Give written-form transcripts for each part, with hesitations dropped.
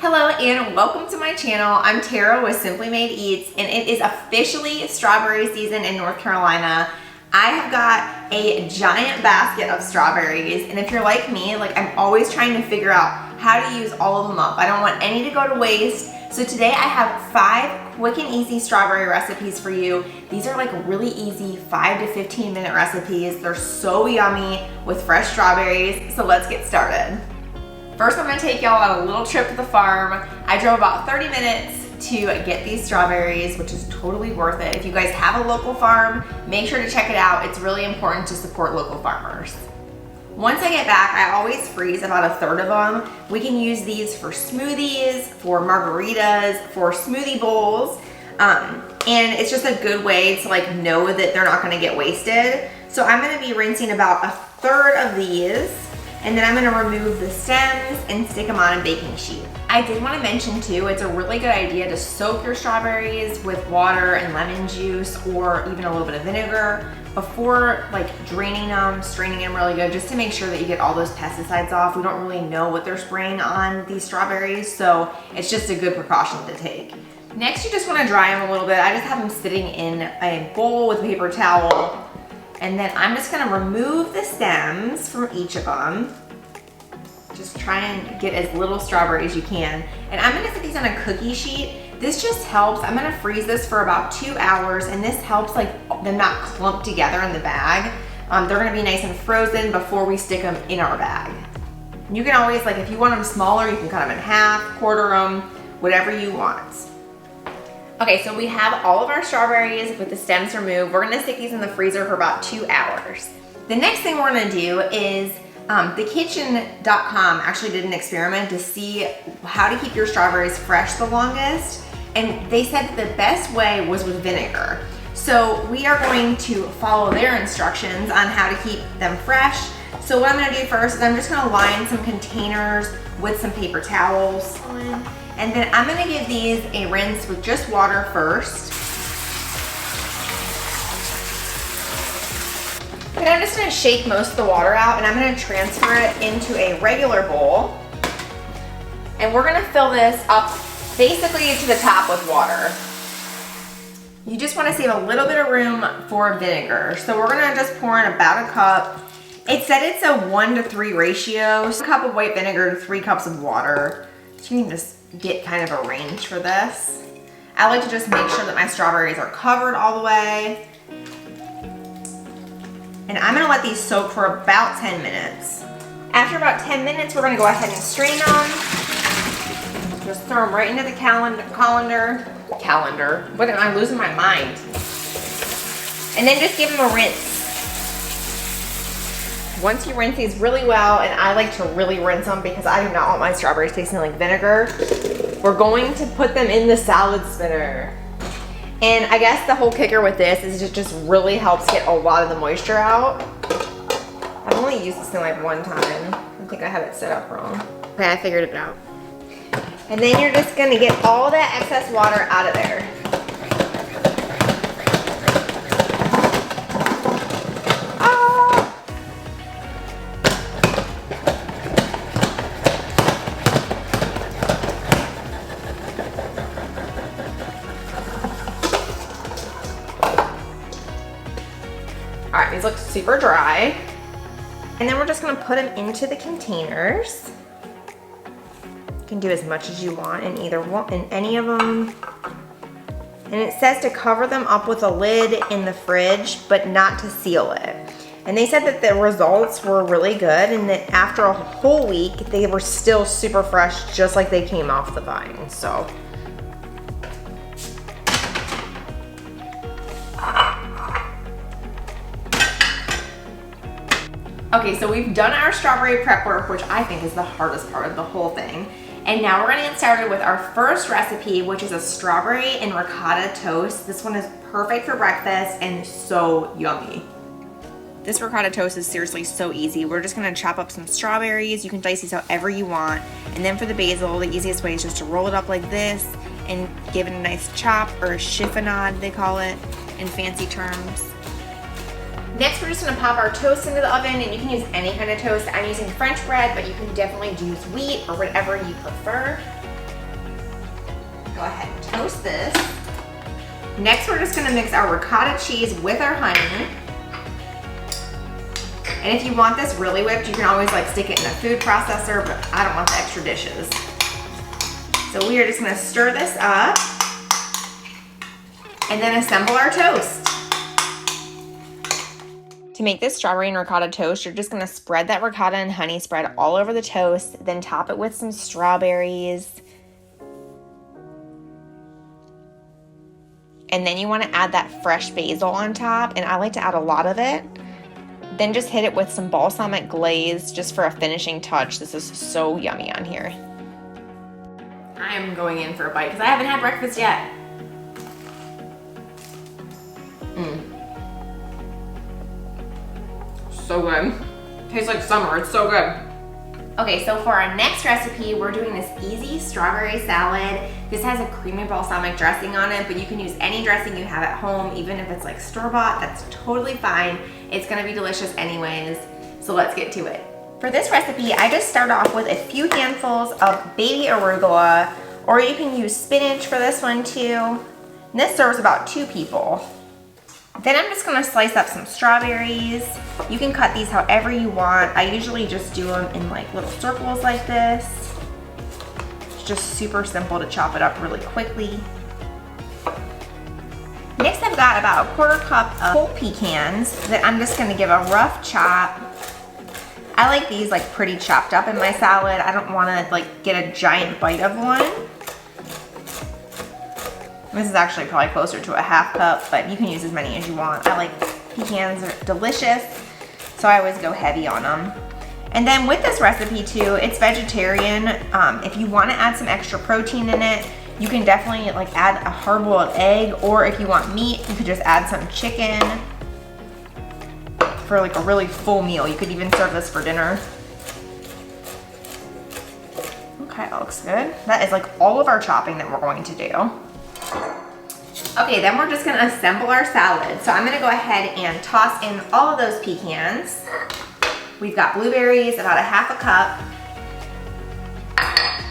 Hello and welcome to my channel. I'm Tara with Simply Made Eats and it is officially strawberry season in North Carolina. I have got a giant basket of strawberries, and if you're like me, I'm always trying to figure out how to use all of them up. I don't want any to go to waste. So today I have 5 quick and easy strawberry recipes for you. These are really easy 5 to 15 minute recipes. They're so yummy with fresh strawberries. So let's get started. First, I'm gonna take y'all on a little trip to the farm. I drove about 30 minutes to get these strawberries, which is totally worth it. If you guys have a local farm, make sure to check it out. It's really important to support local farmers. Once I get back, I always freeze about 1/3 of them. We can use these for smoothies, for margaritas, for smoothie bowls, and it's just a good way to know that they're not gonna get wasted. So I'm gonna be rinsing about 1/3 of these, and then I'm gonna remove the stems and stick them on a baking sheet. I did wanna mention too, it's a really good idea to soak your strawberries with water and lemon juice or even a little bit of vinegar before draining them, straining them really good, just to make sure that you get all those pesticides off. We don't really know what they're spraying on these strawberries, so it's just a good precaution to take. Next, you just wanna dry them a little bit. I just have them sitting in a bowl with a paper towel. And then I'm just gonna remove the stems from each of them. Just try and get as little strawberry as you can. And I'm gonna set these on a cookie sheet. This just helps. I'm gonna freeze this for about 2 hours, and this helps them not clump together in the bag. They're gonna be nice and frozen before we stick them in our bag. You can always, if you want them smaller, you can cut them in half, quarter them, whatever you want. Okay, so we have all of our strawberries with the stems removed. We're gonna stick these in the freezer for about 2 hours. The next thing we're gonna do is, thekitchen.com actually did an experiment to see how to keep your strawberries fresh the longest. And they said that the best way was with vinegar. So we are going to follow their instructions on how to keep them fresh. So what I'm gonna do first is I'm just gonna line some containers with some paper towels. And then I'm gonna give these a rinse with just water first. And I'm just gonna shake most of the water out, and I'm gonna transfer it into a regular bowl. And we're gonna fill this up basically to the top with water. You just wanna save a little bit of room for vinegar. So we're gonna just pour in about a cup. It said it's a 1-to-3 ratio. So a cup of white vinegar to 3 cups of water. So you can just get kind of a range for this. I like to just make sure that my strawberries are covered all the way. And I'm gonna let these soak for about 10 minutes. After about 10 minutes, we're gonna go ahead and strain them. Just throw them right into the colander. What am I losing my mind? And then just give them a rinse. Once you rinse these really well, and I like to really rinse them because I do not want my strawberries tasting like vinegar, we're going to put them in the salad spinner. And I guess the whole kicker with this is it just really helps get a lot of the moisture out. I've only used this thing one time. I think I have it set up wrong. Okay, I figured it out. And then you're just gonna get all that excess water out of there. All right, these look super dry. And then we're just gonna put them into the containers. You can do as much as you want in any of them. And it says to cover them up with a lid in the fridge, but not to seal it. And they said that the results were really good, and that after a whole week, they were still super fresh, just like they came off the vine, so. Okay, so we've done our strawberry prep work, which I think is the hardest part of the whole thing. And now we're gonna get started with our first recipe, which is a strawberry and ricotta toast. This one is perfect for breakfast and so yummy. This ricotta toast is seriously so easy. We're just gonna chop up some strawberries. You can dice these however you want. And then for the basil, the easiest way is just to roll it up like this and give it a nice chop, or a chiffonade they call it in fancy terms. Next, we're just gonna pop our toast into the oven, and you can use any kind of toast. I'm using French bread, but you can definitely use wheat or whatever you prefer. this. Next, we're just gonna mix our ricotta cheese with our honey. And if you want this really whipped, you can always like stick it in a food processor, but I don't want the extra dishes. So we are just gonna stir this up and then assemble our toast. To make this strawberry and ricotta toast, you're just gonna spread that ricotta and honey spread all over the toast, then top it with some strawberries. And then you wanna add that fresh basil on top, and I like to add a lot of it. Then just hit it with some balsamic glaze just for a finishing touch. This is so yummy on here. I am going in for a bite because I haven't had breakfast yet. So good. Tastes like summer, it's so good. Okay, so for our next recipe, we're doing this easy strawberry salad. This has a creamy balsamic dressing on it, but you can use any dressing you have at home, even if it's like store-bought, that's totally fine. It's gonna be delicious anyways, so let's get to it. For this recipe, I just start off with a few handfuls of baby arugula, or you can use spinach for this one too. And this serves about 2 people. Then I'm just gonna slice up some strawberries. You can cut these however you want. I usually just do them in like little circles like this. It's just super simple to chop it up really quickly. Next, I've got about a 1/4 cup of whole pecans that I'm just gonna give a rough chop. I like these like pretty chopped up in my salad. I don't wanna like get a giant bite of one. This is actually probably closer to a 1/2 cup, but you can use as many as you want. I like pecans, are delicious, so I always go heavy on them. And then with this recipe too, it's vegetarian. If you wanna add some extra protein in it, you can definitely like add a hard-boiled egg, or if you want meat, you could just add some chicken for like a really full meal. You could even serve this for dinner. Okay, that looks good. That is like all of our chopping that we're going to do. Okay, then we're just gonna assemble our salad. So I'm gonna go ahead and toss in all of those pecans. We've got blueberries, about a 1/2 cup,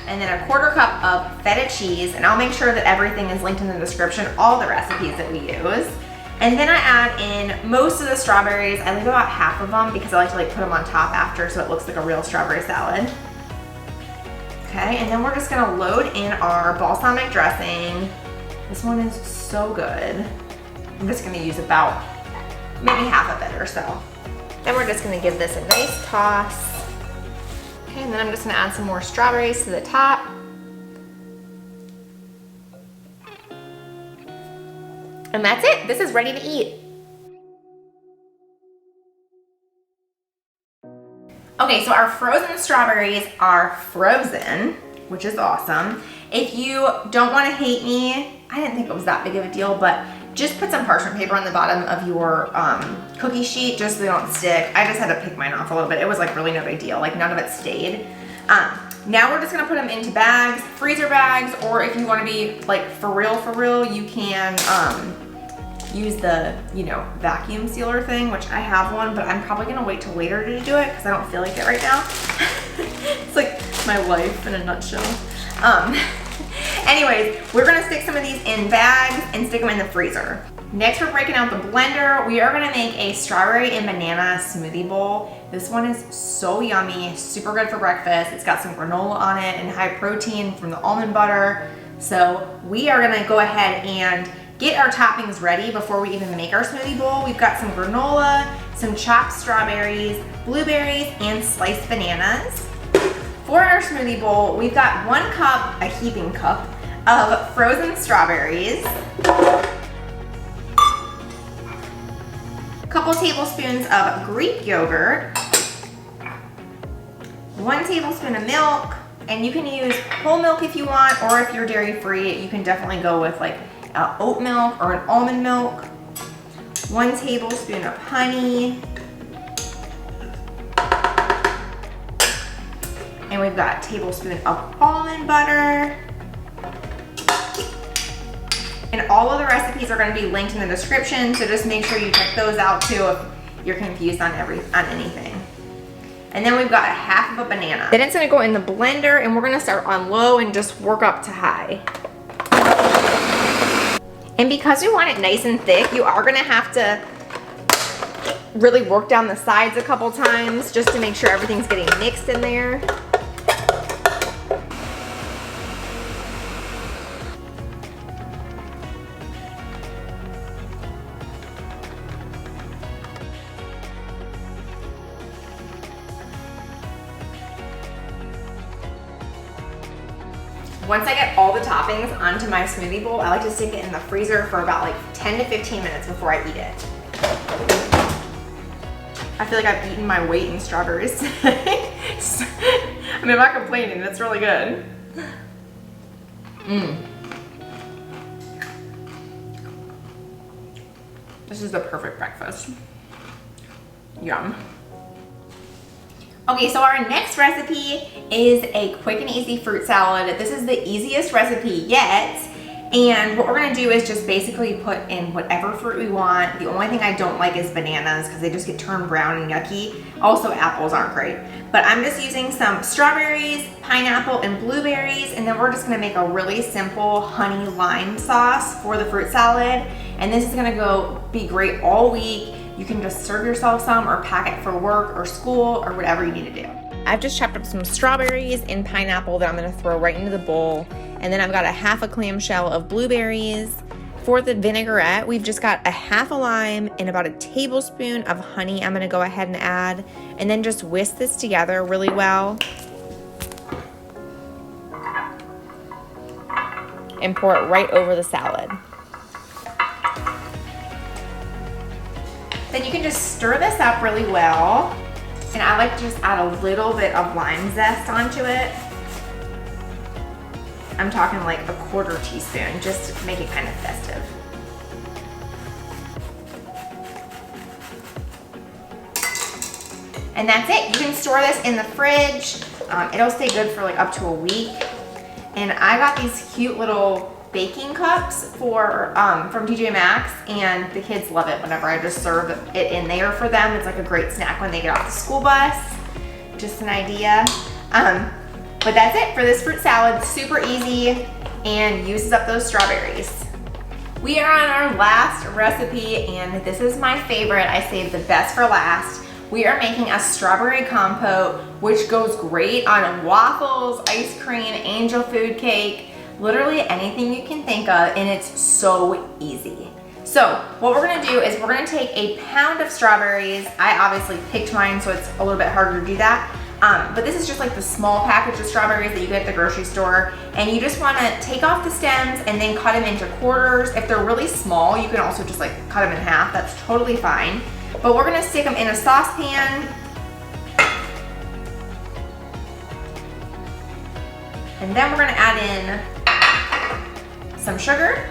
and then a 1/4 cup of feta cheese, and I'll make sure that everything is linked in the description, all the recipes that we use. And then I add in most of the strawberries. I leave about 1/2 of them because I like to like put them on top after so it looks like a real strawberry salad. Okay, and then we're just gonna load in our balsamic dressing. This one is so good. I'm just gonna use about maybe 1/2 of it or so. Then we're just gonna give this a nice toss. Okay, and then I'm just gonna add some more strawberries to the top. And that's it, this is ready to eat. Okay, so our frozen strawberries are frozen, which is awesome. If you don't want to hate me, I didn't think it was that big of a deal, but just put some parchment paper on the bottom of your cookie sheet just so they don't stick. I just had to pick mine off a little bit. It was like really no big deal, like none of it stayed. Now we're just gonna put them into bags, freezer bags, or if you want to be like for real, you can use the, vacuum sealer thing, which I have one, but I'm probably gonna wait till later to do it because I don't feel like it right now. It's like my life in a nutshell. Anyways, we're gonna stick some of these in bags and stick them in the freezer. Next, we're breaking out the blender. We are gonna make a strawberry and banana smoothie bowl. This one is so yummy, super good for breakfast. It's got some granola on it and high protein from the almond butter. So we are gonna go ahead and get our toppings ready before we even make our smoothie bowl. We've got some granola, some chopped strawberries, blueberries, and sliced bananas. For our smoothie bowl, we've got 1 cup, a heaping cup, of frozen strawberries, a couple tablespoons of Greek yogurt, 1 tablespoon of milk, and you can use whole milk if you want, or if you're dairy free, you can definitely go with like oat milk or an almond milk, 1 tablespoon of honey, and we've got a tablespoon of almond butter. And all of the recipes are going to be linked in the description, so just make sure you check those out too if you're confused on anything. And then we've got 1/2 of a banana. Then it's going to go in the blender, and we're going to start on low and just work up to high. And because we want it nice and thick, you are gonna have to really work down the sides a couple times just to make sure everything's getting mixed in there. Once I get all the toppings onto my smoothie bowl, I like to stick it in the freezer for about like 10 to 15 minutes before I eat it. I feel like I've eaten my weight in strawberries today. I mean, I'm not complaining, it's really good. This is the perfect breakfast. Yum. Okay, so our next recipe is a quick and easy fruit salad. This is the easiest recipe yet. And what we're gonna do is just basically put in whatever fruit we want. The only thing I don't like is bananas because they just get turned brown and yucky. Also, apples aren't great. But I'm just using some strawberries, pineapple, and blueberries, and then we're just gonna make a really simple honey lime sauce for the fruit salad. And this is gonna be great all week. You can just serve yourself some or pack it for work or school or whatever you need to do. I've just chopped up some strawberries and pineapple that I'm gonna throw right into the bowl. And then I've got a half a clamshell of blueberries. For the vinaigrette, we've just got a half a lime and about a tablespoon of honey I'm gonna go ahead and add. And then just whisk this together really well. And pour it right over the salad. Then you can just stir this up really well. And I like to just add a little bit of lime zest onto it. I'm talking like a quarter teaspoon, just to make it kind of festive. And that's it. You can store this in the fridge. It'll stay good for like up to a week. And I got these cute little baking cups from TJ Maxx, and the kids love it whenever I just serve it in there for them. It's like a great snack when they get off the school bus. Just an idea. But that's it for this fruit salad. Super easy and uses up those strawberries. We are on our last recipe, and this is my favorite. I saved the best for last. We are making a strawberry compote, which goes great on waffles, ice cream, angel food cake, literally anything you can think of, and it's so easy. So what we're gonna do is we're gonna take a pound of strawberries. I obviously picked mine, so it's a little bit harder to do that. But this is just like the small package of strawberries that you get at the grocery store. And you just wanna take off the stems and then cut them into quarters. If they're really small, you can also just like cut them in half. That's totally fine. But we're gonna stick them in a saucepan. And then we're gonna add in some sugar,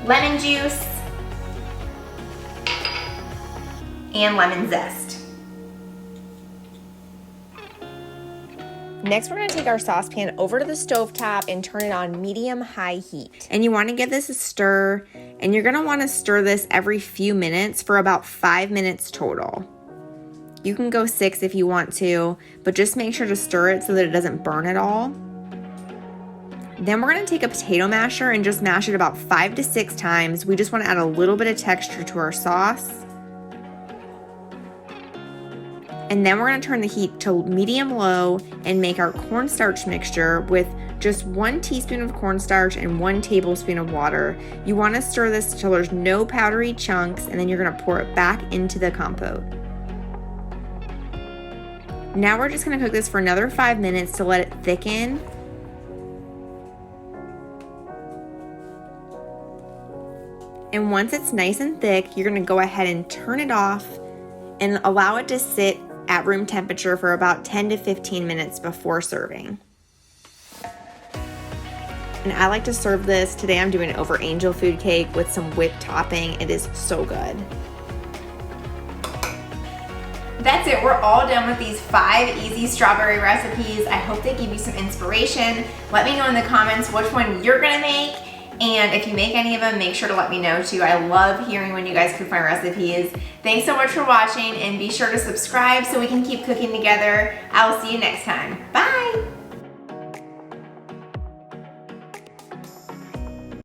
lemon juice, and lemon zest. Next, we're gonna take our saucepan over to the stovetop and turn it on medium-high heat. And you wanna give this a stir, and you're gonna wanna stir this every few minutes for about 5 minutes total. You can go 6 if you want to, but just make sure to stir it so that it doesn't burn at all. Then we're gonna take a potato masher and just mash it about 5 to 6 times. We just wanna add a little bit of texture to our sauce. And then we're gonna turn the heat to medium-low and make our cornstarch mixture with just 1 teaspoon of cornstarch and 1 tablespoon of water. You wanna stir this until there's no powdery chunks, and then you're gonna pour it back into the compote. Now we're just gonna cook this for another 5 minutes to let it thicken. And once it's nice and thick, you're gonna go ahead and turn it off and allow it to sit at room temperature for about 10 to 15 minutes before serving. And I like to serve this, today I'm doing it over angel food cake with some whipped topping. It is so good. That's it, we're all done with these 5 easy strawberry recipes. I hope they give you some inspiration. Let me know in the comments which one you're gonna make. And if you make any of them, make sure to let me know too. I love hearing when you guys cook my recipes. Thanks so much for watching, and be sure to subscribe so we can keep cooking together. I'll see you next time. Bye.